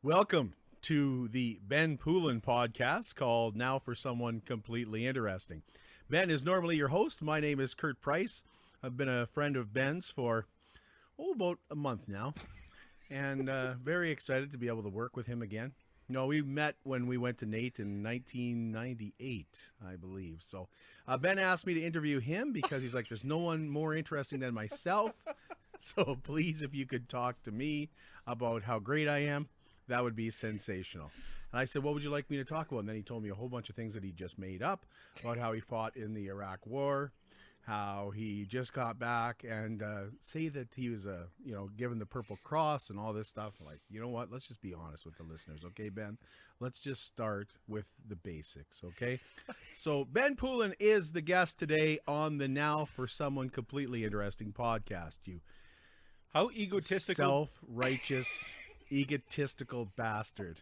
Welcome to the Ben Poulin podcast called Now for Someone Completely Interesting. Ben is normally your host. My name is Kurt Price. I've been a friend of Ben's for, about a month now, and very excited to be able to work with him again. No, we met when we went to Nate in 1998, I believe. So Ben asked me to interview him because he's like, there's no one more interesting than myself. So please, if you could talk to me about how great I am, that would be sensational. And I said, what would you like me to talk about? And then he told me a whole bunch of things that he just made up about how he fought in the Iraq War, how he just got back, and say that he was, given the Purple Cross and all this stuff. Like, you know what? Let's just be honest with the listeners, okay, Ben? Let's just start with the basics, okay? So Ben Poulin is the guest today on the Now for Someone Completely Interesting podcast. You How egotistical, self-righteous, egotistical bastard.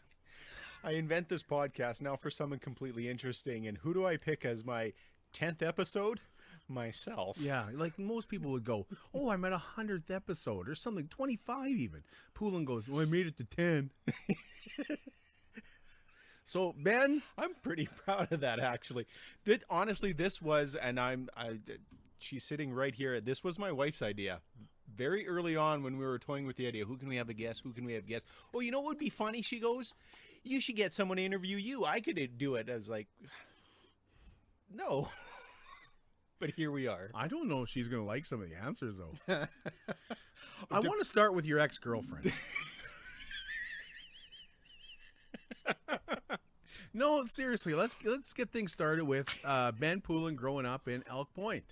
I invent this podcast now for someone completely interesting. And who do I pick as my 10th episode? Myself. Yeah, like most people would go, oh, I'm at 100th episode or something, 25 even. Poulin goes, well, I made it to 10. So, Ben, I'm pretty proud of that, actually. Honestly, this was, and she's sitting right here. This was my wife's idea. Very early on when we were toying with the idea, who can we have a guest? Who can we have guests? Oh, you know what would be funny? She goes, you should get someone to interview you. I could do it. I was like, no. But here we are. I don't know if she's going to like some of the answers, though. I want to start with your ex-girlfriend. No, seriously, let's get things started with Ben Poulin growing up in Elk Point.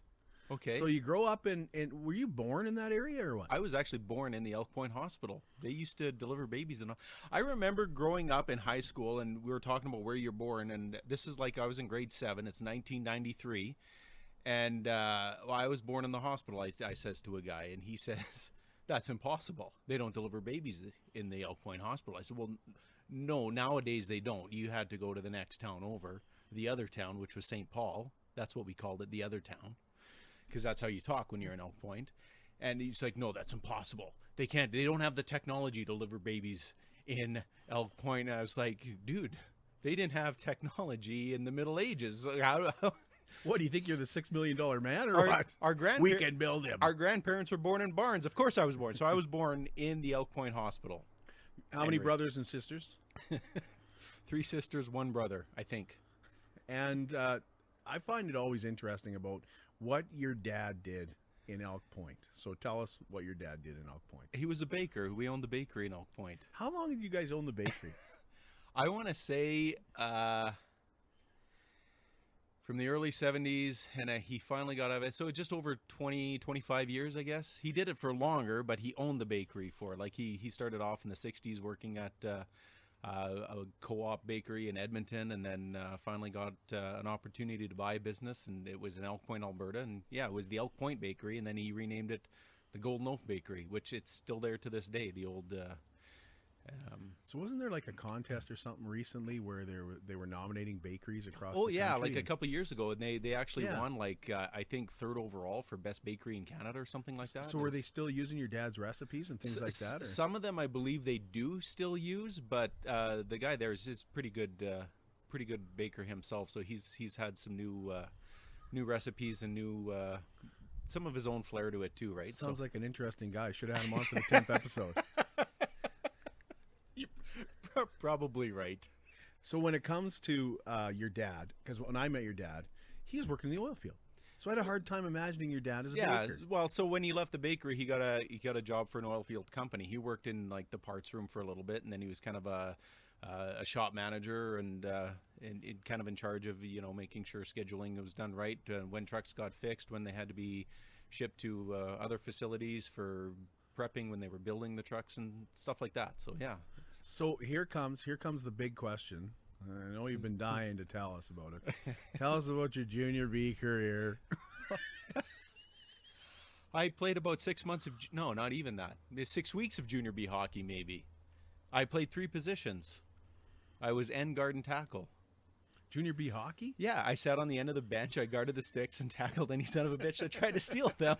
Okay. So you grow up in were you born in that area or what? I was actually born in the Elk Point Hospital. They used to deliver babies and all. I remember growing up in high school, and we were talking about where you're born, and this is like I was in grade 7. It's 1993, and I was born in the hospital. I says to a guy, and he says, "That's impossible. They don't deliver babies in the Elk Point Hospital." I said, "Well, no, nowadays they don't. You had to go to the next town over, the other town, which was St. Paul. That's what we called it, the other town." Because that's how you talk when you're in Elk Point. And he's like, no, that's impossible. They don't have the technology to deliver babies in Elk Point. And I was like, dude, they didn't have technology in the Middle Ages. What, do you think you're the $6 million man or what? We can build him. Our grandparents were born in barns. Of course I was born. So I was born in the Elk Point Hospital. How many brothers and sisters? 3 sisters, 1 brother, I think. And I find it always interesting about what your dad did in Elk Point. So tell us what your dad did in Elk Point. He was a baker. We owned the bakery in Elk Point. How long did you guys own the bakery? I want to say from the early 70s, and he finally got out of it. So just over 20, 25 years, I guess. He did it for longer, but he owned the bakery for, like, he started off in the 60s working at a co-op bakery in Edmonton, and then finally got an opportunity to buy a business, and it was in Elk Point, Alberta, and yeah, it was the Elk Point Bakery, and then he renamed it the Golden Oak Bakery, which it's still there to this day, the old so wasn't there like a contest or something recently where they were nominating bakeries across oh the yeah, country? like a couple of years ago, and they actually Yeah. won, like I think 3rd overall for best bakery in Canada or something like that. So were they still using your dad's recipes and things like that? Or? Some of them I believe they do still use, but the guy there is just pretty good baker himself. So he's had some new recipes and new some of his own flair to it too, right? Sounds like an interesting guy. Should have had him on for the 10th episode. You're probably right. So when it comes to your dad, because when I met your dad, he was working in the oil field. So I had a hard time imagining your dad as a baker. Well, so when he left the bakery, he got a job for an oil field company. He worked in like the parts room for a little bit, and then he was kind of a shop manager and kind of in charge of making sure scheduling was done right, when trucks got fixed, when they had to be shipped to other facilities for prepping when they were building the trucks and stuff like that. So yeah. So here comes the big question. I know you've been dying to tell us about it. Tell us about your junior B career. I played about 6 months of, no, not even that. 6 weeks of junior B hockey, maybe. I played 3 positions. I was end, guard, and tackle. Junior B hockey? Yeah, I sat on the end of the bench. I guarded the sticks and tackled any son of a bitch that tried to steal them.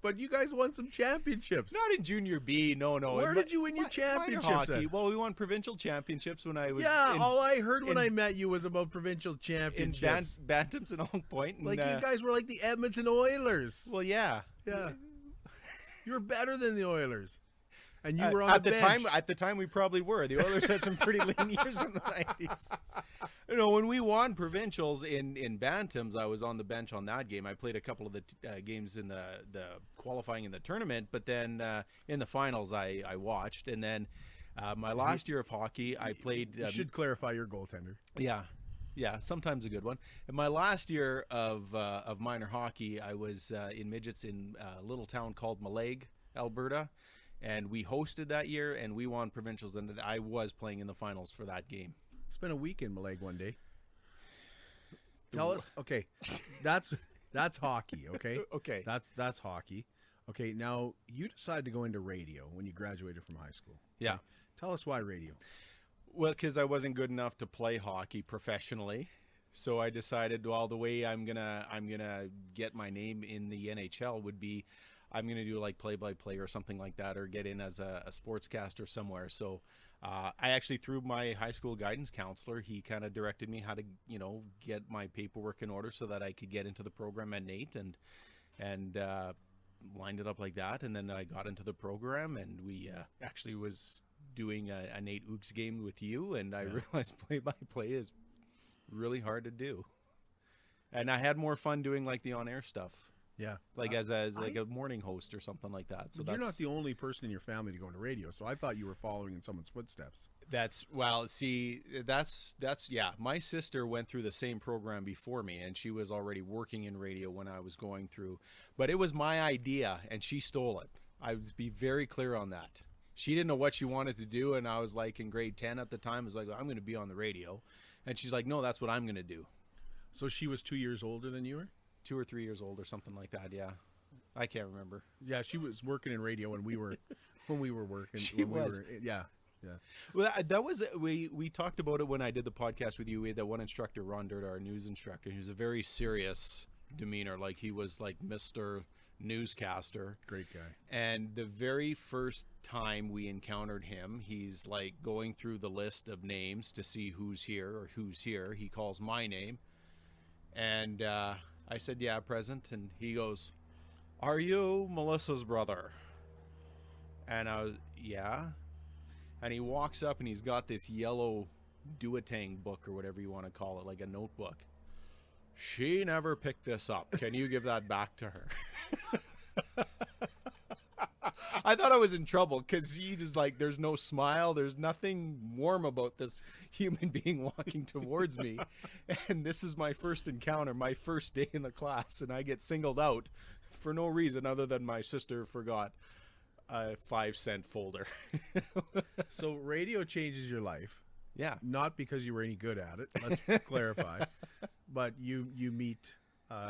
But you guys won some championships. Not in junior B, no. Where did you win your championships minor hockey. at? Well, we won provincial championships when I was All I heard when I met you was about provincial in championships. Bantams and Oak Point. And, Like you guys were like the Edmonton Oilers. well, yeah. Yeah. You were better than the Oilers. And you were on at the the bench. time. At the time, we probably were. The Oilers had some pretty lean years in the 90s. You know, when we won provincials in Bantams, I was on the bench on that game. I played a couple of the games in the qualifying in the tournament, but then in the finals, I watched. And then my last year of hockey, I played. You should clarify your goaltender. Yeah, sometimes a good one. In my last year of minor hockey, I was in midgets in a little town called Mallaig, Alberta. And we hosted that year, and we won provincials, and I was playing in the finals for that game. Spent a week in Mallaig one day. Tell us, okay, that's hockey, okay? Okay. That's hockey. Okay, now you decided to go into radio when you graduated from high school. Yeah. Okay? Tell us why radio. Well, because I wasn't good enough to play hockey professionally, so I decided, well, the way I'm gonna get my name in the NHL would be, I'm going to do like play-by-play or something like that, or get in as a sportscaster somewhere. So I actually, through my high school guidance counselor, he kind of directed me how to, get my paperwork in order so that I could get into the program at NAIT, and lined it up like that. And then I got into the program, and we actually was doing a NAIT Ooks game with you, and I realized play-by-play is really hard to do. And I had more fun doing like the on-air stuff. Yeah, like as a morning host or something like that. So you're not the only person in your family to go into radio. So I thought you were following in someone's footsteps. That's yeah. My sister went through the same program before me, and she was already working in radio when I was going through. But it was my idea, and she stole it. I would be very clear on that. She didn't know what she wanted to do, and I was like in grade 10 at the time. I was like, I'm going to be on the radio, and she's like, no, that's what I'm going to do. So she was 2 years older than you were? 2 or 3 years old or something like that. Yeah, I can't remember. Yeah, she was working in radio when we were working. She was. Yeah. Well, that was we talked about it when I did the podcast with you. We had that one instructor, Ron Dirt, our news instructor. He was a very serious demeanor, like he was like Mr. Newscaster. Great guy. And the very first time we encountered him, he's like going through the list of names to see who's here or who's here. He calls my name, and I said, yeah, present. And he goes, are you Melissa's brother? And I was, yeah. And he walks up, and he's got this yellow Duotang book or whatever you want to call it, like a notebook. She never picked this up. Can you give that back to her? I thought I was in trouble because he just like, there's no smile. There's nothing warm about this human being walking towards me. And this is my first encounter, my first day in the class. And I get singled out for no reason other than my sister forgot a 5-cent folder. So radio changes your life. Yeah. Not because you were any good at it. Let's clarify. But you meet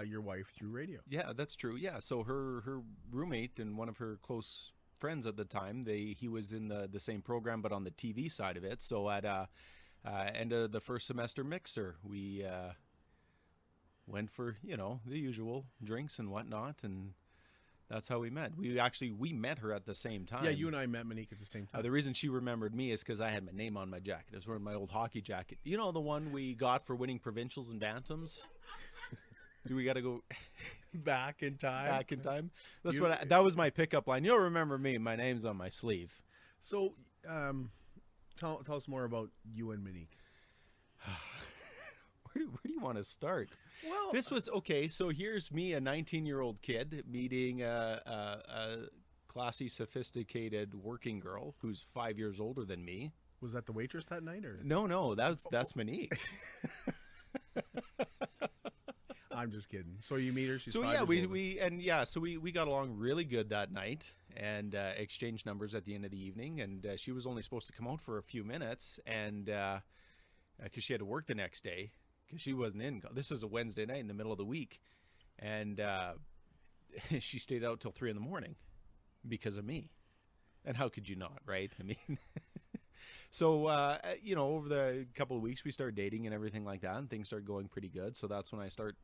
your wife through radio. Yeah, that's true. Yeah. So her roommate and one of her close friends at the time, he was in the same program, but on the TV side of it. So at end of the first semester mixer, we went for, the usual drinks and whatnot. And that's how we met. We met her at the same time. Yeah, you and I met Monique at the same time. The reason she remembered me is because I had my name on my jacket. I was wearing my old hockey jacket. You know, the one we got for winning provincials and bantams? Do we got to go back in time? Back in time? That was my pickup line. You'll remember me. My name's on my sleeve. So tell us more about you and Monique. Where do you want to start? Well, this was okay. So here's me, a 19-year-old kid, meeting a classy, sophisticated working girl who's 5 years older than me. Was that the waitress that night, or no? That's Monique. I'm just kidding. So you meet her. She's so 5 yeah, years older. we got along really good that night and exchanged numbers at the end of the evening. And she was only supposed to come out for a few minutes, and because she had to work the next day. Because she wasn't in. This is a Wednesday night in the middle of the week, and she stayed out till 3 a.m. because of me. And how could you not, right? I mean, so over the couple of weeks we started dating and everything like that, and things started going pretty good. So that's when I start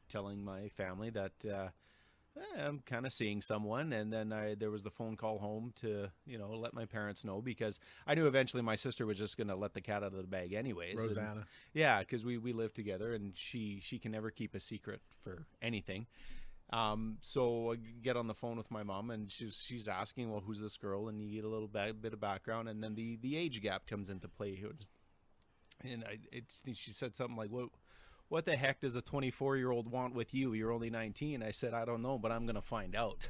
telling my family that I'm kind of seeing someone. And then there was the phone call home to, let my parents know, because I knew eventually my sister was just going to let the cat out of the bag anyways. Rosanna. And, yeah, because we live together, and she can never keep a secret for anything. So I get on the phone with my mom, and she's asking, well, who's this girl? And you get a little bit of background, and then the age gap comes into play. And she said something like, what the heck does a 24-year-old want with you? You're only 19. I said, I don't know, but I'm going to find out.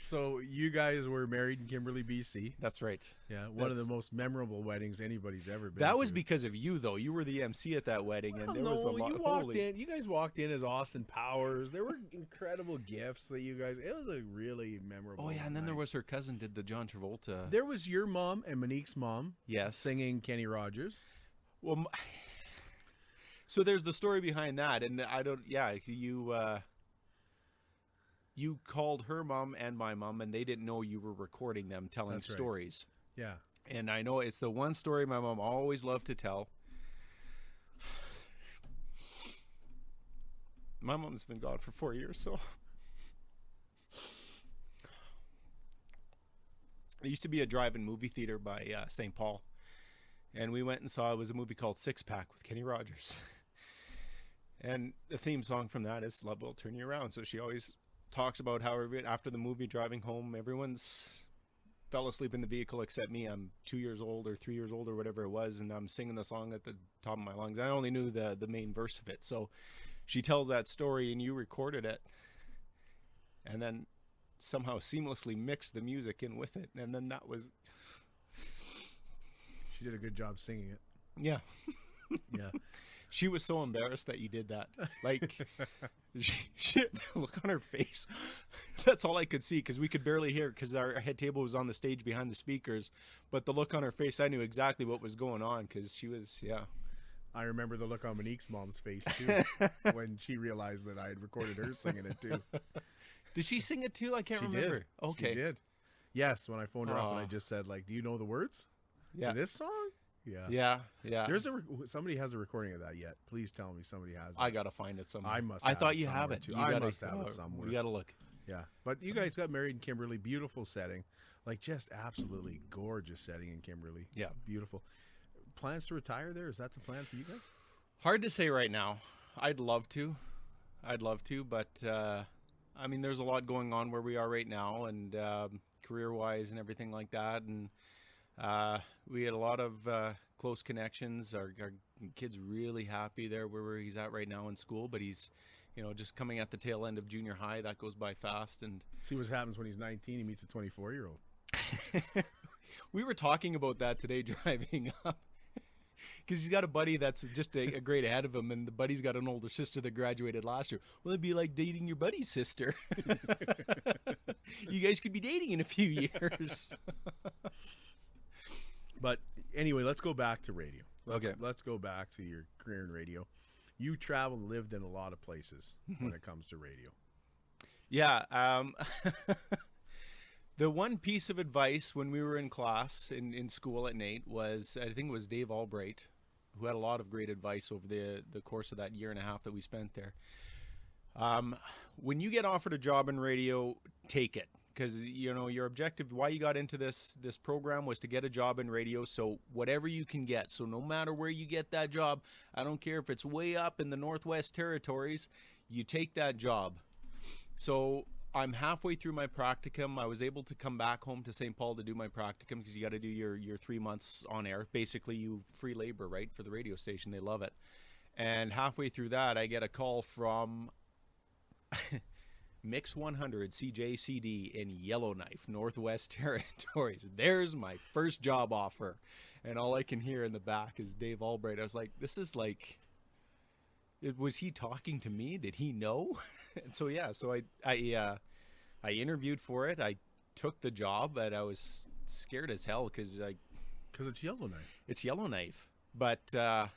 So you guys were married in Kimberley, BC. That's right. Yeah, one of the most memorable weddings anybody's ever been That was to. because of you, though. You were the MC at that wedding, and there was a lot. You guys walked in as Austin Powers. There were incredible gifts that you guys. It was a really memorable. Oh yeah, and then night. there was her cousin did the John Travolta. There was your mom and Monique's mom. Yes, singing Kenny Rogers. Well, so there's the story behind that, and I don't. Yeah, you called her mom and my mom, and they didn't know you were recording them telling That's right. stories. Yeah. And I know it's the one story my mom always loved to tell. My mom's been gone for 4 years, so. There used to be a drive-in movie theater by St. Paul. And we went and saw, it was a movie called Six Pack with Kenny Rogers. And the theme song from that is Love Will Turn You Around. So she always talks about how after the movie driving home, everyone's fell asleep in the vehicle except me. I'm 2 years old or 3 years old or whatever it was, and I'm singing the song at the top of my lungs. I only knew the main verse of it. So she tells that story, and you recorded it, and then somehow seamlessly mixed the music in with it, and then that was... She did a good job singing it. Yeah. Yeah. She was so embarrassed that you did that. Like, she the look on her face. That's all I could see, because we could barely hear, because our head table was on the stage behind the speakers. But the look on her face, I knew exactly what was going on, because she was, yeah. I remember the look on Monique's mom's face, too, when she realized that I had recorded her singing it, too. Did she sing it, too? I can't remember. Did. Okay. She did. Yes, when I phoned her up and I just said, like, do you know the words to this song? Yeah. Yeah. There's somebody has a recording of that yet. Please tell me somebody has it. I gotta find it somewhere. I thought you have it. Too. I must have it somewhere. You gotta look. Yeah, but you guys got married in Kimberley. Beautiful setting, like just absolutely gorgeous setting in Kimberley. Yeah, beautiful. Plans to retire there? Is that the plan for you guys? Hard to say right now. I'd love to, but I mean, there's a lot going on where we are right now, and career-wise and everything like that, and. We had a lot of close connections. Our kid's really happy there where he's at right now in school, but he's, just coming at the tail end of junior high. That goes by fast. And see what happens when he's 19. He meets a 24-year-old. We were talking about that today driving up, because he's got a buddy that's just a grade ahead of him, and the buddy's got an older sister that graduated last year. Well, it'd be like dating your buddy's sister. You guys could be dating in a few years. But anyway, let's go back to radio. Okay. Let's go back to your career in radio. You traveled and lived in a lot of places when it comes to radio. Yeah. The one piece of advice when we were in class in school at NAIT was, I think it was Dave Albright, who had a lot of great advice over the course of that year and a half that we spent there. When you get offered a job in radio, take it. Because, your objective, why you got into this program was to get a job in radio. So whatever you can get. So no matter where you get that job, I don't care if it's way up in the Northwest Territories, you take that job. So I'm halfway through my practicum. I was able to come back home to St. Paul to do my practicum, because you got to do your 3 months on air. Basically, you free labor, right, for the radio station. They love it. And halfway through that, I get a call from... Mix 100 CJCD in Yellowknife, Northwest Territories. There's my first job offer. And all I can hear in the back is Dave Albright. I was like, this is like, was he talking to me? Did he know? And so, yeah, so I interviewed for it. I took the job, but I was scared as hell because it's Yellowknife. It's Yellowknife. But, no,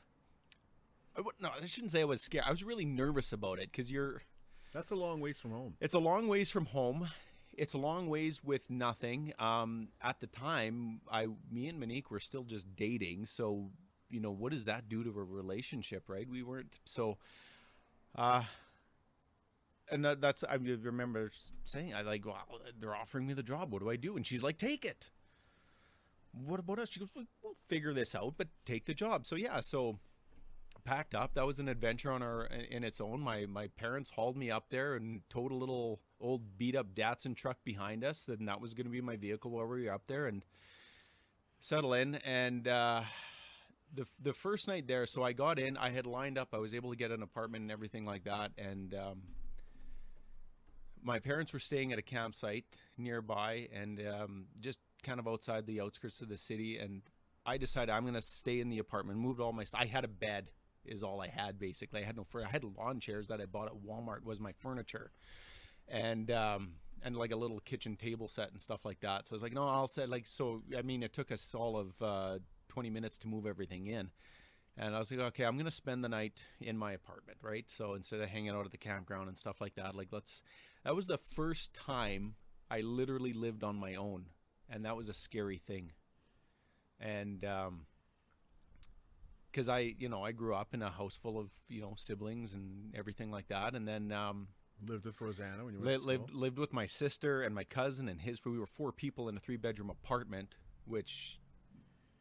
I shouldn't say I was scared. I was really nervous about it, because that's a long ways from home. It's a long ways from home. It's a long ways with nothing. At the time, me and Monique were still just dating. So, what does that do to a relationship, right? We weren't. So, And that's, I remember saying, I like, well, they're offering me the job. What do I do? And she's like, take it. What about us? She goes, we'll figure this out, but take the job. So yeah, so packed up. That was an adventure in its own. My parents hauled me up there and towed a little old beat up Datsun truck behind us, and that was going to be my vehicle while we were up there and settle in. And the first night there, so I got in. I had lined up. I was able to get an apartment and everything like that. And my parents were staying at a campsite nearby, and just kind of outside the outskirts of the city. And I decided I'm going to stay in the apartment. Moved all my stuff. I had a bed. Is all I had basically. I had I had lawn chairs that I bought at Walmart was my furniture, and like a little kitchen table set and stuff like that. So I was like, no, I'll set like so. I mean, it took us all of 20 minutes to move everything in, and I was like, okay, I'm gonna spend the night in my apartment, right? So instead of hanging out at the campground and stuff like that, like that was the first time I literally lived on my own, and that was a scary thing, and because I grew up in a house full of, siblings and everything like that. And then lived with Rosanna when you were lived with my sister and my cousin and we were 4 people in a 3-bedroom apartment, which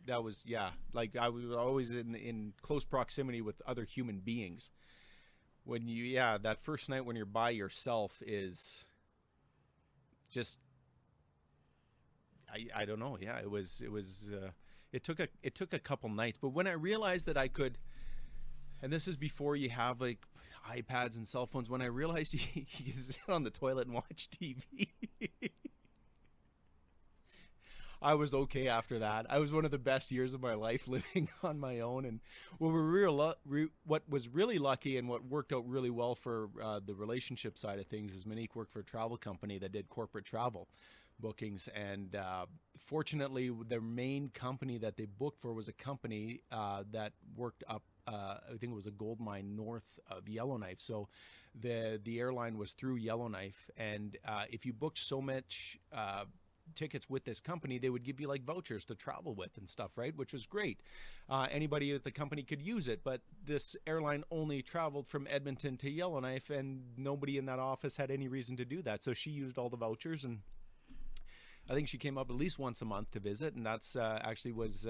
that was, like I was always in close proximity with other human beings. When that first night when you're by yourself is just, I don't know. Yeah, it took a couple nights, but when I realized that I could, and this is before you have like iPads and cell phones, when I realized you can sit on the toilet and watch TV, I was okay after that. I was one of the best years of my life living on my own. And what was really lucky and what worked out really well for the relationship side of things is Monique worked for a travel company that did corporate travel bookings, and fortunately their main company that they booked for was a company that worked up I think it was a gold mine north of Yellowknife. So the airline was through Yellowknife, and if you booked so much tickets with this company, they would give you like vouchers to travel with and stuff, right? Which was great. Anybody at the company could use it, but this airline only traveled from Edmonton to Yellowknife, and nobody in that office had any reason to do that. So she used all the vouchers, and I think she came up at least once a month to visit, and that's actually was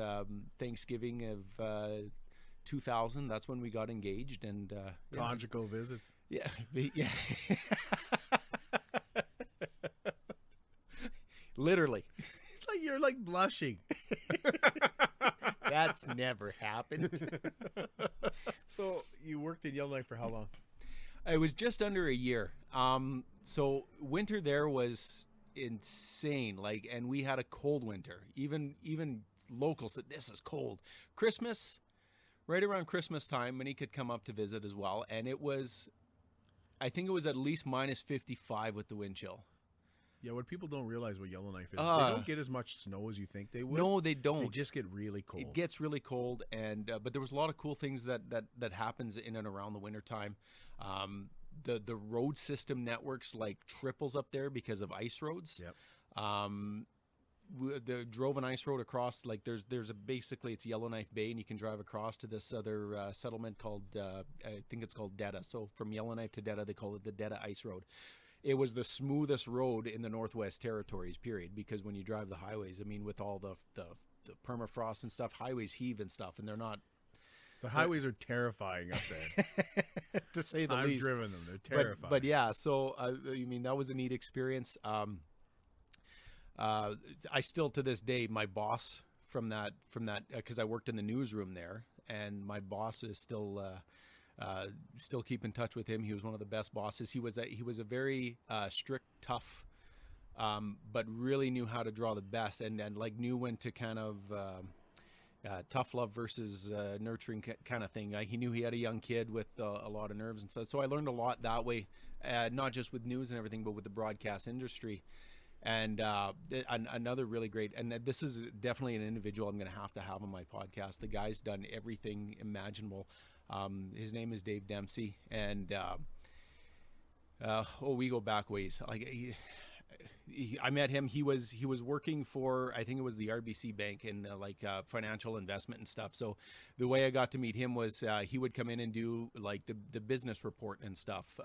Thanksgiving of 2000. That's when we got engaged, and conjugal visits. Yeah, yeah. Literally. It's like you're like blushing. That's never happened. So you worked in Yellowknife for how long? It was just under a year. So winter there was insane, like, and we had a cold winter. Even locals said this is cold. Christmas, right around Christmas time, Monique had come up to visit as well, and I think it was at least minus 55 with the wind chill. Yeah, what people don't realize what Yellowknife is, they don't get as much snow as you think they would. No, they don't. They just get really cold. It gets really cold, and but there was a lot of cool things that happens in and around the wintertime. The road system networks like triples up there because of ice roads. Yep. We drove an ice road across, like there's basically it's Yellowknife Bay, and you can drive across to this other settlement called I think it's called Detta. So from Yellowknife to Detta, they call it the Detta Ice Road. It was the smoothest road in the Northwest Territories, period, because when you drive the highways, I mean, with all the permafrost and stuff, highways heave and stuff, and they're not. The highways are terrifying up there, to say the least. I've driven them; they're terrifying. But yeah, so I mean, that was a neat experience. I still to this day, my boss from that because I worked in the newsroom there, and my boss is still keep in touch with him. He was one of the best bosses. He was a very strict, tough, but really knew how to draw the best, and like knew when to kind of tough love versus nurturing kind of thing. He knew he had a young kid with a lot of nerves and stuff. So I learned a lot that way, not just with news and everything, but with the broadcast industry. And another really great, and this is definitely an individual I'm going to have on my podcast. The guy's done everything imaginable. His name is Dave Dempsey, and we go back ways. Like I met him. He was working for, I think it was the RBC Bank in financial investment and stuff. So the way I got to meet him was he would come in and do like the business report and stuff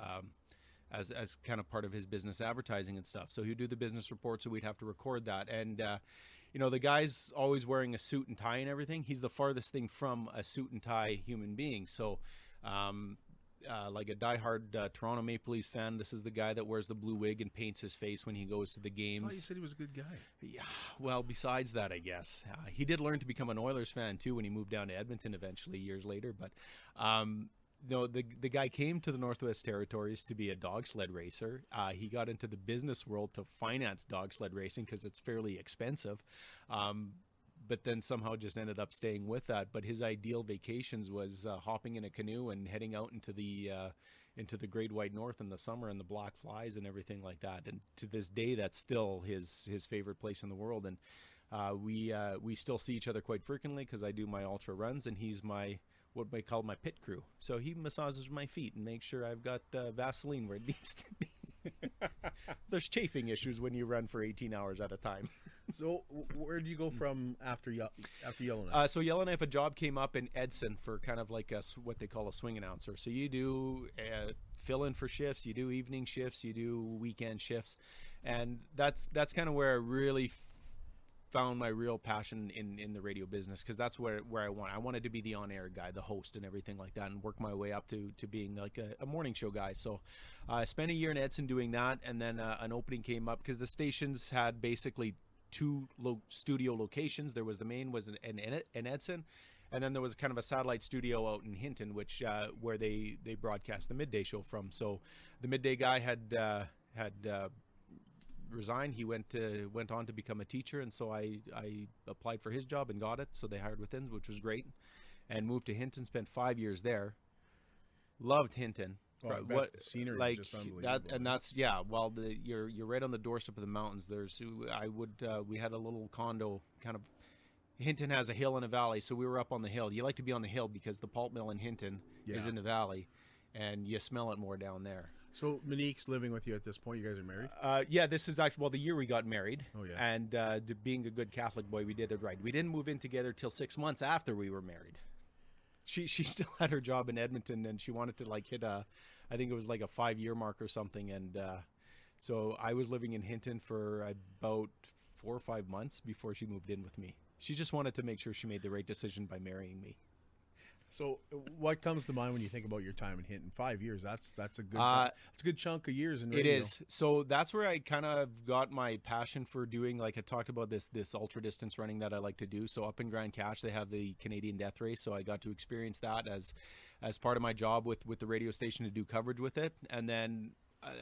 as kind of part of his business advertising and stuff. So he'd do the business report, so we'd have to record that. And the guy's always wearing a suit and tie and everything. He's the farthest thing from a suit and tie human being. So like a diehard Toronto Maple Leafs fan, this is the guy that wears the blue wig and paints his face when he goes to the games. I thought you said he was a good guy. Yeah, well, besides that, I guess. He did learn to become an Oilers fan, too, when he moved down to Edmonton eventually, years later. But the guy came to the Northwest Territories to be a dog sled racer. He got into the business world to finance dog sled racing because it's fairly expensive. But then somehow just ended up staying with that. But his ideal vacations was hopping in a canoe and heading out into the Great White North in the summer and the black flies and everything like that. And to this day, that's still his favorite place in the world. And we still see each other quite frequently because I do my ultra runs and he's what we call my pit crew. So he massages my feet and makes sure I've got Vaseline where it needs to be. There's chafing issues when you run for 18 hours at a time. So where did you go from after Yellowknife? So Yellowknife, a job came up in Edson for kind of like what they call a swing announcer. So you do fill in for shifts, you do evening shifts, you do weekend shifts. And that's kind of where I really found my real passion in the radio business, because that's where I wanted to be the on-air guy, the host and everything like that, and work my way up to being like a morning show guy. So I spent a year in Edson doing that, and then an opening came up because the stations had basically two studio locations. There was the main was in Edson, and then there was kind of a satellite studio out in Hinton, which where they broadcast the midday show from. So the midday guy had resigned. He went on to become a teacher, and so I applied for his job and got it. So they hired within, which was great, and moved to Hinton. Spent 5 years there. Loved Hinton. Oh, What the scenery like is just unbelievable. that, and that's Well, you're right on the doorstep of the mountains. We had a little condo kind of. Hinton has a hill and a valley, so we were up on the hill. You like to be on the hill because the pulp mill in Hinton is in the valley, and you smell it more down there. So Monique's living with you at this point. You guys are married? Yeah, this is actually the year we got married. Oh, yeah. And being a good Catholic boy, we did it right. We didn't move in together till 6 months after we were married. She still had her job in Edmonton, and she wanted to hit I think it was like a 5-year mark or something. And so I was living in Hinton for about 4 or 5 months before she moved in with me. She just wanted to make sure she made the right decision by marrying me. So what comes to mind when you think about your time in Hinton? 5 years. That's a good that's a good chunk of years in radio. It is. So that's where I kind of got my passion for doing, like I talked about, this ultra distance running that I like to do. So up in Grand Cache, they have the Canadian Death Race. So I got to experience that as part of my job with the radio station to do coverage with it. And then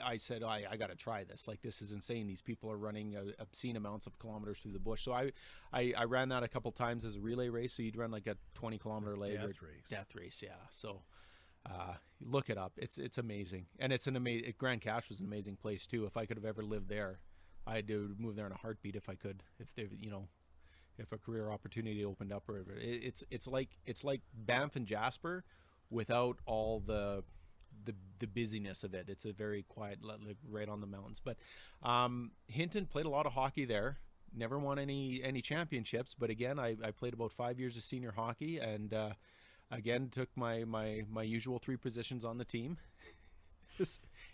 I said, I got to try this. Like, this is insane. These people are running obscene amounts of kilometers through the bush. So I ran that a couple times as a relay race. So you'd run like a 20-kilometer leg. Death race, yeah. So look it up. It's amazing. And it's an amazing. Grand Cache was an amazing place too. If I could have ever lived there, I'd move there in a heartbeat if I could. If a career opportunity opened up, or it's like Banff and Jasper without all the busyness of it. It's a very quiet, like right on the mountains. But Hinton, played a lot of hockey there. Never won any championships, but again, I played about 5 years of senior hockey, and again took my usual 3 positions on the team,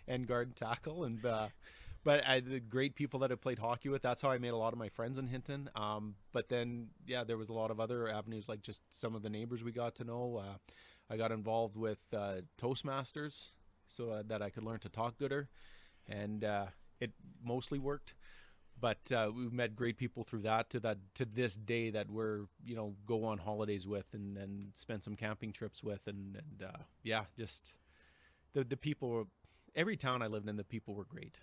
end, guard, and tackle. And but the great people that I played hockey with, that's how I made a lot of my friends in Hinton. But then there was a lot of other avenues, like just some of the neighbors we got to know. I got involved with Toastmasters so that I could learn to talk gooder, and it mostly worked. But we met great people through that to this day that we're go on holidays with and spend some camping trips with, and just the people were, every town I lived in, the people were great.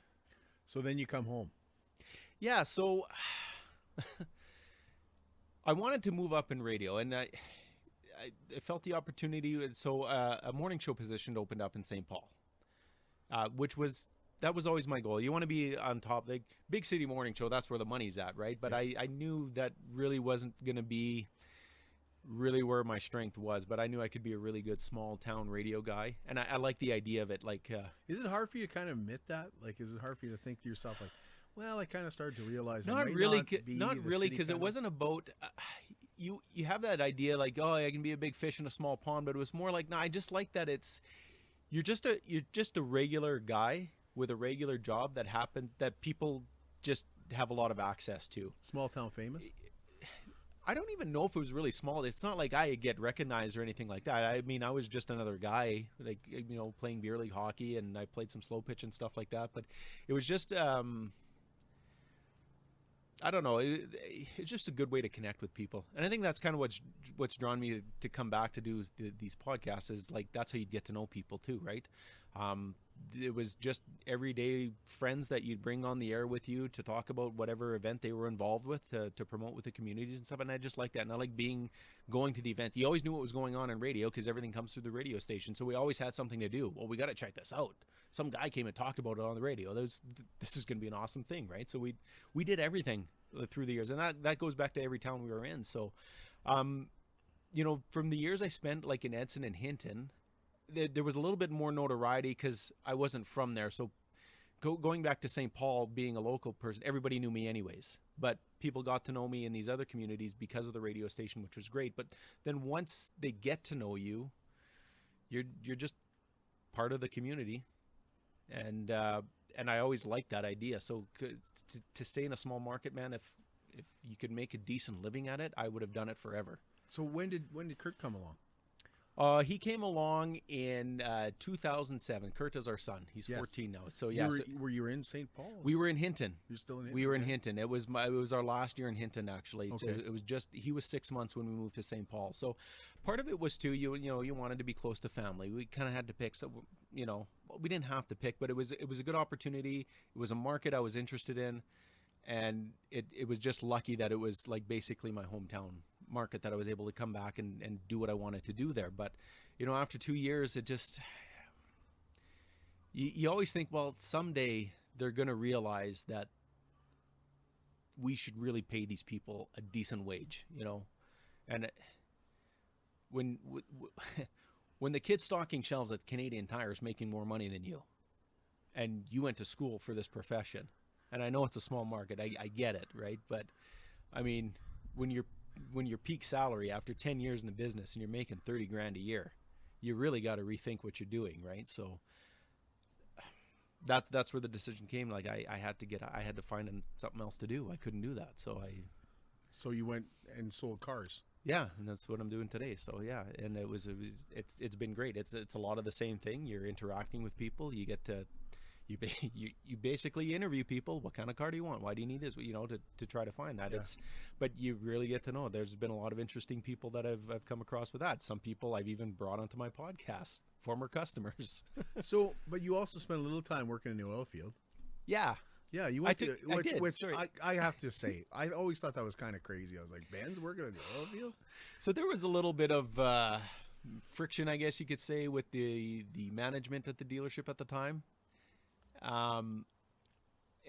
So then you come home. Yeah, so I wanted to move up in radio, and I felt the opportunity. So a morning show position opened up in St. Paul, that was always my goal. You want to be on top, like big city morning show. That's where the money's at, right? But yeah. I knew that really wasn't going to be really where my strength was. But I knew I could be a really good small town radio guy, and I like the idea of it. Like, is it hard for you to kind of admit that? Like, is it hard for you to think to yourself, like, well, I kind of started to realize not really, because it wasn't about. You have that idea like, oh, I can be a big fish in a small pond, but it was more like, no, I just like that you're just a regular guy with a regular job that happened that people just have a lot of access to. Small town famous? I don't even know if it was really small. It's not like I get recognized or anything like that. I mean, I was just another guy, like, you know, playing beer league hockey, and I played some slow pitch and stuff like that. But it was just, I don't know. It's just a good way to connect with people, and I think that's kind of what's drawn me to come back to do these podcasts. Is like that's how you get to know people too, right? It was just everyday friends that you'd bring on the air with you to talk about whatever event they were involved with to promote with the communities and stuff. And I just like that. And I like going to the event. You always knew what was going on in radio because everything comes through the radio station. So we always had something to do. Well, we got to check this out. Some guy came and talked about it on the radio. This is going to be an awesome thing, right? So we did everything through the years. And that goes back to every town we were in. So, you know, from the years I spent like in Edson and Hinton, there was a little bit more notoriety because I wasn't from there. So going back to St. Paul, being a local person, everybody knew me anyways. But people got to know me in these other communities because of the radio station, which was great. But then once they get to know you, you're just part of the community. And I always liked that idea. So to stay in a small market, man, if you could make a decent living at it, I would have done it forever. So when did Kurt come along? He came along in 2007. Kurt is our son. He's 14 now. So yeah. Were you in St. Paul? We were in Hinton. You're still in Hinton? We were in Hinton. It was our last year in Hinton, actually. Okay. So it was he was 6 months when we moved to St. Paul. So part of it was too, you wanted to be close to family. We kind of had to pick. So, we didn't have to pick, but it was a good opportunity. It was a market I was interested in. And it was just lucky that it was like basically my hometown market that I was able to come back and do what I wanted to do there. But, after 2 years, it just, you always think, well, someday they're going to realize that we should really pay these people a decent wage, and when the kid stocking shelves at Canadian Tire is making more money than you, and you went to school for this profession, and I know it's a small market, I get it, right? But I mean, when your peak salary after 10 years in the business and you're making 30 grand a year, you really got to rethink what you're doing, right? So that's where the decision came. Like I had to find something else to do. I couldn't do that. So you went and sold cars. Yeah, and that's what I'm doing today. So yeah, and it's been great. It's a lot of the same thing. You're interacting with people. You get to you basically interview people. What kind of car do you want? Why do you need this? To try to find that. Yeah. But you really get to know. There's been a lot of interesting people that I've come across with that. Some people I've even brought onto my podcast, former customers. So, but you also spent a little time working in the oil field. Yeah. Yeah, you went I did. Sorry. I have to say, I always thought that was kind of crazy. I was like, Ben's working in the oil field? So there was a little bit of friction, I guess you could say, with the management at the dealership at the time. And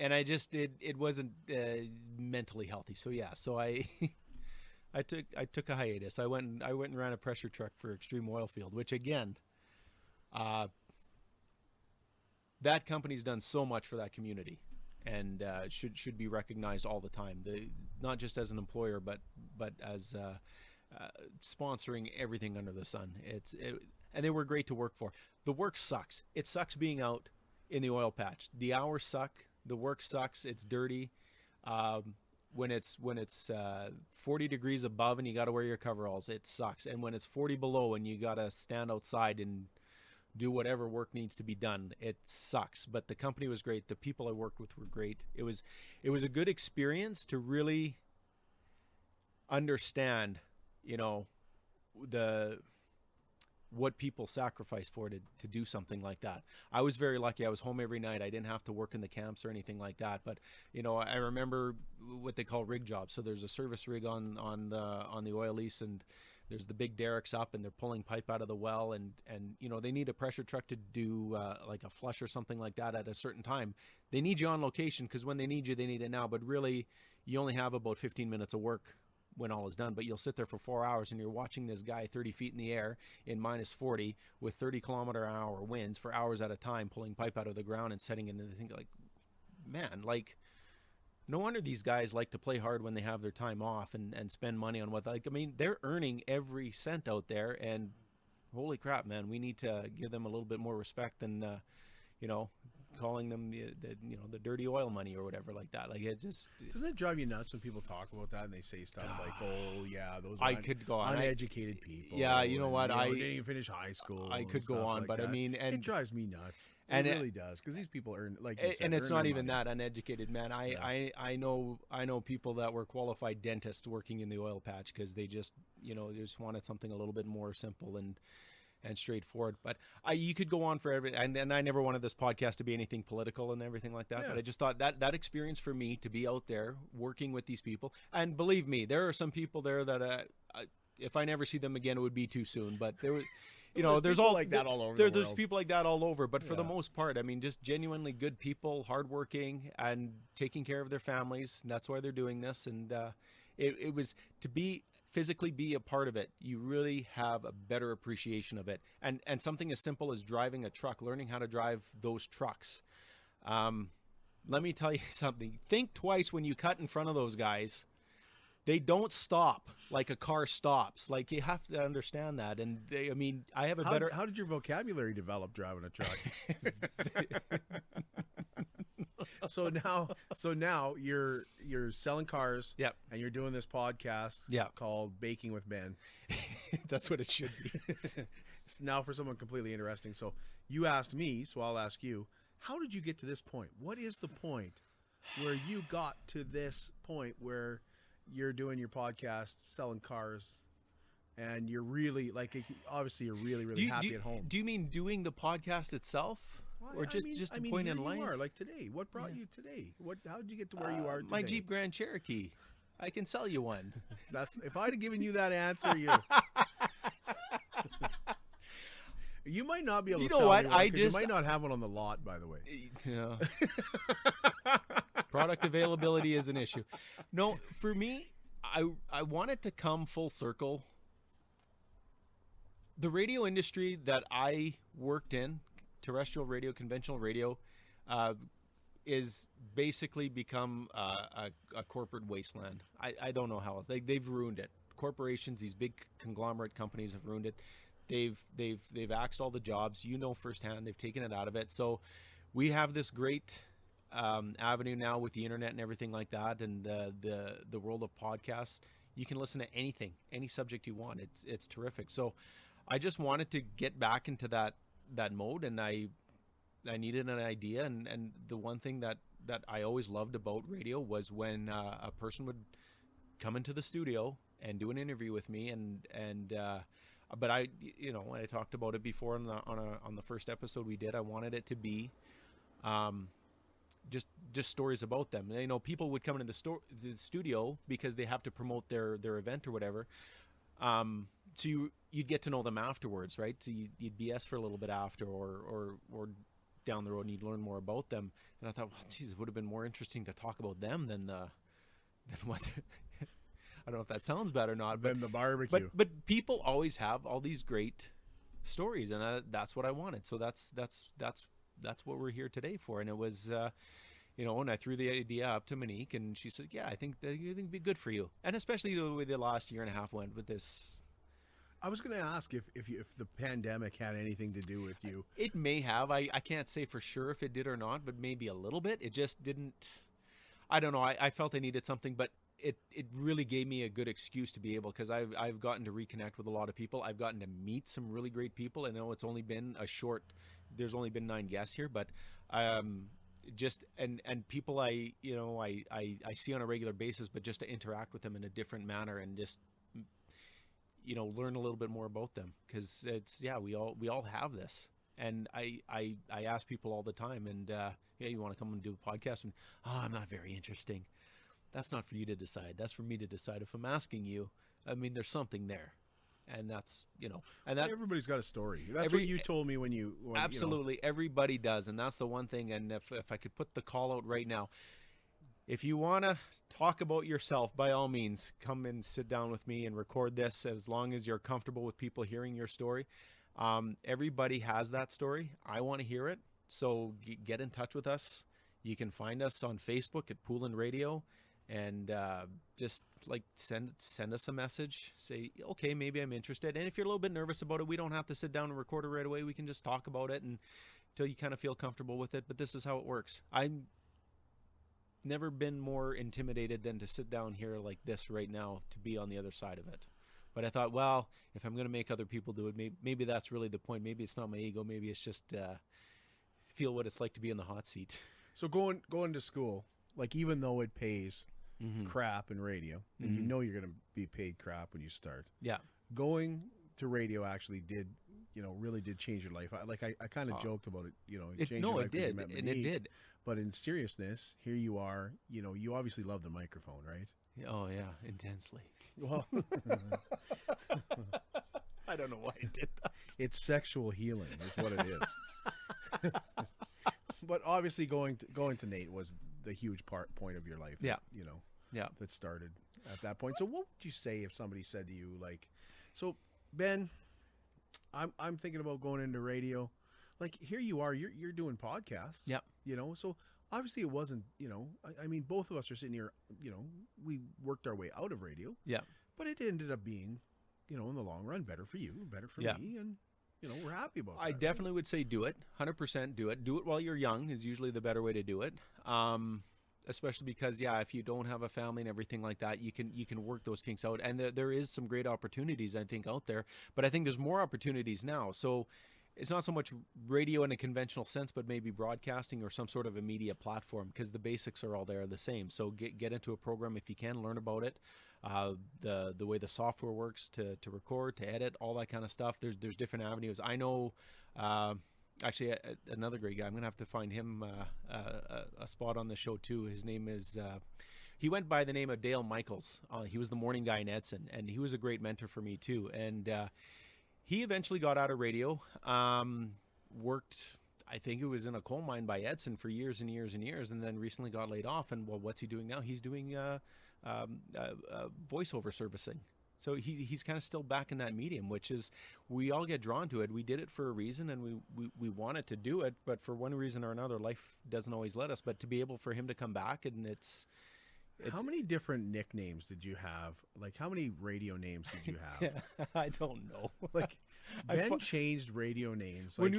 I just it wasn't mentally healthy. So yeah, so I took a hiatus. I went and ran a pressure truck for Extreme Oilfield, which again, that company's done so much for that community, and should be recognized all the time. Not just as an employer, but as sponsoring everything under the sun. And they were great to work for. The work sucks. It sucks being out in the oil patch. The hours suck. The work sucks. It's dirty. When it's 40 degrees above and you got to wear your coveralls, it sucks. And when it's 40 below and you got to stand outside and do whatever work needs to be done, it sucks. But the company was great. The people I worked with were great. It was a good experience to really understand, what people sacrifice for to do something like that. I was very lucky. I was home every night. I didn't have to work in the camps or anything like that. But I remember what they call rig jobs. So there's a service rig on the oil lease, and there's the big derricks up, and they're pulling pipe out of the well, and they need a pressure truck to do like a flush or something like that at a certain time. They need you on location because when they need you, they need it now. But really, you only have about 15 minutes of work when all is done, but you'll sit there for 4 hours and you're watching this guy 30 feet in the air in minus 40 with 30 kilometer an hour winds for hours at a time, pulling pipe out of the ground and setting it into the thing. Like, man, like, no wonder these guys like to play hard when they have their time off and spend money on they're earning every cent out there, and holy crap, man, we need to give them a little bit more respect than, calling them the dirty oil money or whatever like that. Like it just Doesn't it drive you nuts when people talk about that and they say stuff like, "Oh yeah, those I could go on. uneducated people." Yeah, you know and, what, I didn't even finish high school. I and could go stuff on, like but I that. mean, and it drives me nuts. and it it- really does, because these people earn, like you said, and it's earn not their even money. that uneducated, man. I know people that were qualified dentists working in the oil patch because they just they just wanted something a little bit more simple and straightforward. But you could go on for and I never wanted this podcast to be anything political and everything like that. Yeah. But I just thought that experience for me to be out there working with these people, and believe me, there are some people there that if I never see them again, it would be too soon. But there was. There's people all like that all over There's the world. people like that all over, but for the Yeah. most part, I mean, just genuinely good people, hardworking, and taking care of their families. And that's why they're doing this. And it was to physically be a part of it. You really have a better appreciation of it. And something as simple as driving a truck, learning how to drive those trucks. Let me tell you something. Think twice when you cut in front of those guys. They don't stop like a car stops. Like, you have to understand that. And I have a better. How did your vocabulary develop driving a truck? So now you're selling cars. Yep. And you're doing this podcast. Yep. Called Baking with Ben. That's what it should be. It's now for someone completely interesting. So you asked me, so I'll ask you. How did you get to this point? What is the point where you got to this point where you're doing your podcast, selling cars, and you're really obviously you're really happy at home? Do you mean doing the podcast itself, or just the point here in life? You are, like today. What brought you today? How did you get to where you are today? My Jeep Grand Cherokee. I can sell you one. That's if I'd have given you that answer, you might not be able to sell me one, 'cause you might not have one on the lot, by the way. Yeah. Product availability is an issue. No, for me, I want it to come full circle. The radio industry that I worked in, terrestrial radio, conventional radio, is basically become a corporate wasteland. I don't know how else. They've ruined it. Corporations, these big conglomerate companies have ruined it. They've axed all the jobs. Firsthand. They've taken it out of it. So we have this great avenue now with the internet and everything like that, and the world of podcasts. You can listen to anything, any subject you want. It's terrific. So I just wanted to get back into that mode, and I needed an idea. And the one thing that I always loved about radio was when a person would come into the studio and do an interview with me, but I, when I talked about it before on the first episode we did, I wanted it to be just stories about them. People would come into the studio because they have to promote their event or whatever. So you'd get to know them afterwards, right? So you'd BS for a little bit after, or down the road, and you'd learn more about them. And I thought, well, geez, it would have been more interesting to talk about them than what. I don't know if that sounds bad or not, but Than the barbecue. But people always have all these great stories, and that's what I wanted. So that's what we're here today for. And it was, and I threw the idea up to Monique, and she said, "Yeah, I think it'd be good for you." And especially the way the last year and a half went with this. I was going to ask if the pandemic had anything to do with you. It may have. I can't say for sure if it did or not, but maybe a little bit. It just didn't. I don't know. I felt I needed something, but it really gave me a good excuse to be able, because I've gotten to reconnect with a lot of people. I've gotten to meet some really great people. I know it's only been there's only been 9 guests here, but just and people I see on a regular basis, but just to interact with them in a different manner and just learn a little bit more about them, because we all have this. And I ask people all the time, and you want to come and do a podcast? And I'm not very interesting. That's not for you to decide. That's for me to decide. If I'm asking you, I mean, there's something there, and that's and that Everybody's got a story. That's what you told me when absolutely everybody does, and that's the one thing. And if I could put the call out right now, if you want to talk about yourself, by all means, come and sit down with me and record this, as long as you're comfortable with people hearing your story. Everybody has that story. I want to hear it. So get in touch with us. You can find us on Facebook at Poulin Radio, and just send us a message. Say, okay, maybe I'm interested. And if you're a little bit nervous about it, we don't have to sit down and record it right away. We can just talk about it and till you kind of feel comfortable with it. But this is how it works. I'm never been more intimidated than to sit down here like this right now to be on the other side of it. But I thought, well, if I'm going to make other people do it, maybe that's really the point. Maybe it's not my ego. Maybe it's just feel what it's like to be in the hot seat. So going to school, like even though it pays crap in radio, and you know you're going to be paid crap when you start. Yeah. Going to radio actually did, really did change your life. I kind of joked about it, it changed your life. It did, and it did. But in seriousness, here you are, you obviously love the microphone, right? Oh, yeah, intensely. Well, I don't know why I did that. It's sexual healing is what it is. But obviously going to Nate was the huge point of your life. Yeah. That started at that point. So what would you say if somebody said to you, like, so Ben, I'm thinking about going into radio. Like, here you are, you're doing podcasts. Yeah. So obviously it wasn't, I mean, both of us are sitting here, we worked our way out of radio. Yeah. But it ended up being, in the long run, better for you, better for me. And, we're happy about that. I definitely would say do it. 100% do it. Do it while you're young is usually the better way to do it. Especially because, if you don't have a family and everything like that, you can work those kinks out. And there is some great opportunities, I think, out there. But I think there's more opportunities now. So it's not so much radio in a conventional sense, but maybe broadcasting or some sort of a media platform, because the basics are all there the same. So get into a program if you can, learn about it. The way the software works to record, to edit, all that kind of stuff. There's different avenues. I know, actually, another great guy. I'm gonna have to find him a spot on the show too. His name is. He went by the name of Dale Michaels. He was the morning guy in Edson, and he was a great mentor for me too. And he eventually got out of radio. Worked, I think it was in a coal mine by Edson for years and years and years, and then recently got laid off. And well, what's he doing now? He's doing voiceover servicing. So he's kind of still back in that medium, which is, we all get drawn to it. We did it for a reason, and we wanted to do it, but for one reason or another, life doesn't always let us. But to be able for him to come back, and it's how many different nicknames did you have? Like, how many radio names did you have? I don't know. Like, Ben changed radio names. When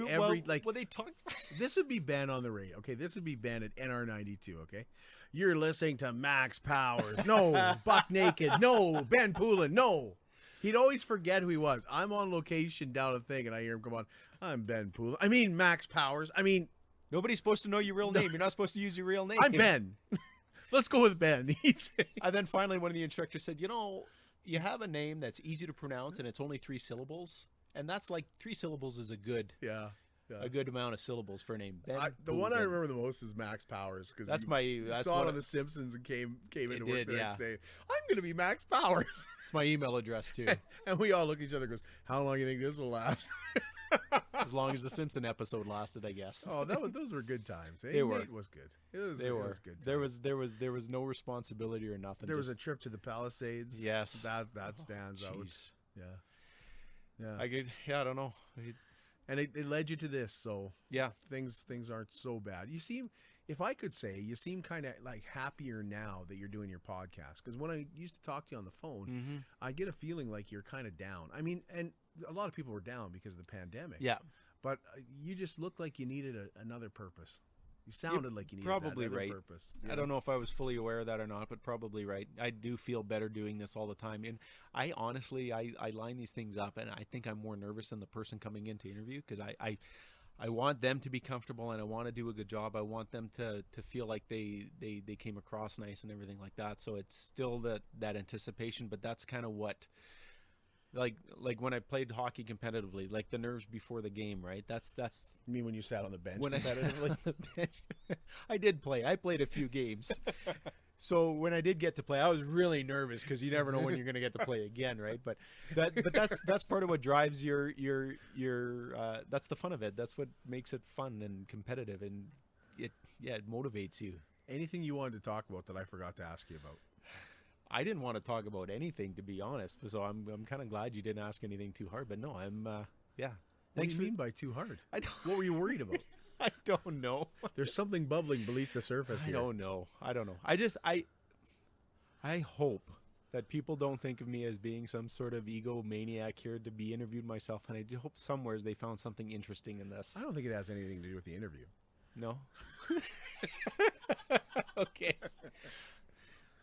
Like, well, they talked. This would be Ben on the radio. Okay, this would be Ben at NR92. Okay, you're listening to Max Powers. No, Buck Naked. No, Ben Poulin. No. He'd always forget who he was. I'm on location down a thing, and I hear him come on. I'm Ben Poulin. I mean, Max Powers. I mean, nobody's supposed to know your real name. You're not supposed to use your real name. I'm Ben. Let's go with Ben. And then finally, one of the instructors said, you have a name that's easy to pronounce, and it's only 3 syllables. And that's like 3 syllables is a good amount of syllables for a name. The one I remember the most is Max Powers, because that's saw it on The Simpsons and came into work the next day. I'm going to be Max Powers. It's my email address too. And we all look at each other and goes, how long do you think this will last? As long as the Simpson episode lasted, I guess. Oh, those were good times. They were. It was good. It was good. There was no responsibility or nothing. There was a trip to the Palisades. Yes, that stands out. Yeah. I don't know. And it led you to this. So yeah, things aren't so bad. You seem, if I could say, you seem kind of like happier now that you're doing your podcast. Because when I used to talk to you on the phone, I get a feeling like you're kind of down. I mean, and a lot of people were down because of the pandemic. Yeah. But you just looked like you needed another purpose. You sounded like you needed probably that right. purpose. I don't know if I was fully aware of that or not, but probably right. I do feel better doing this all the time. And I honestly, I line these things up, and I think I'm more nervous than the person coming in to interview, because I want them to be comfortable, and I want to do a good job. I want them to feel like they came across nice and everything like that. So it's still that anticipation, but that's kind of what, like when I played hockey competitively, like the nerves before the game, right? That's You mean when you sat on the bench when competitively? I did play. I played a few games. So when I did get to play, I was really nervous, because you never know when you're going to get to play again, right? But that's part of what drives your that's the fun of it. That's what makes it fun and competitive, and it motivates you. Anything you wanted to talk about that I forgot to ask you about? I didn't want to talk about anything, to be honest. So I'm kind of glad you didn't ask anything too hard. But no, I'm yeah. What do you mean by too hard? What were you worried about? I don't know. There's something bubbling beneath the surface here. I don't know. I just I hope that people don't think of me as being some sort of egomaniac here to be interviewed myself, and I do hope somewheres they found something interesting in this. I don't think it has anything to do with the interview. No? Okay.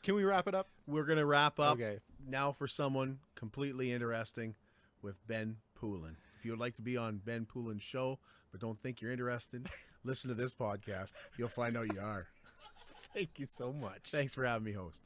Can we wrap it up? We're going to wrap up Okay. now for someone completely interesting with Ben Poulin. If you would like to be on Ben Poulin's show but don't think you're interested, listen to this podcast. You'll find out you are. Thank you so much. Thanks for having me, host.